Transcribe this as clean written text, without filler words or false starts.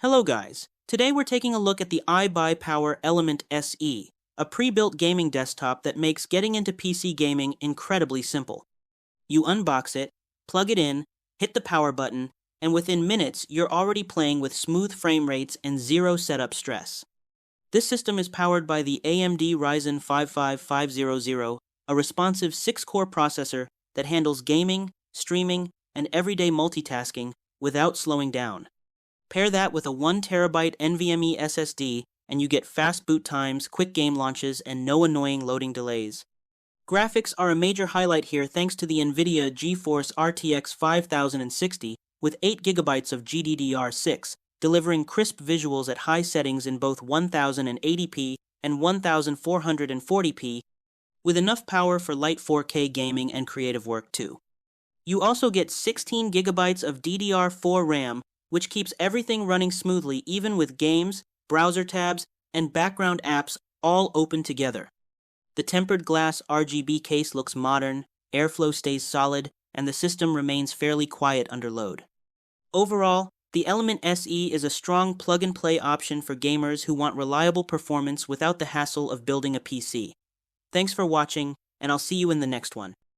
Hello guys, today we're taking a look at the iBUYPOWER Element SE, a pre-built gaming desktop that makes getting into PC gaming incredibly simple. You unbox it, plug it in, hit the power button, and within minutes you're already playing with smooth frame rates and zero setup stress. This system is powered by the AMD Ryzen 55500, a responsive 6-core processor that handles gaming, streaming, and everyday multitasking without slowing down. Pair that with a 1TB NVMe SSD and you get fast boot times, quick game launches, and no annoying loading delays. Graphics are a major highlight here thanks to the NVIDIA GeForce RTX 5060 with 8GB of GDDR6, delivering crisp visuals at high settings in both 1080p and 1440p, with enough power for light 4K gaming and creative work too. You also get 16GB of DDR4 RAM, which keeps everything running smoothly even with games, browser tabs, and background apps all open together. The tempered glass RGB case looks modern, airflow stays solid, and the system remains fairly quiet under load. Overall, the Element SE is a strong plug-and-play option for gamers who want reliable performance without the hassle of building a PC. Thanks for watching, and I'll see you in the next one.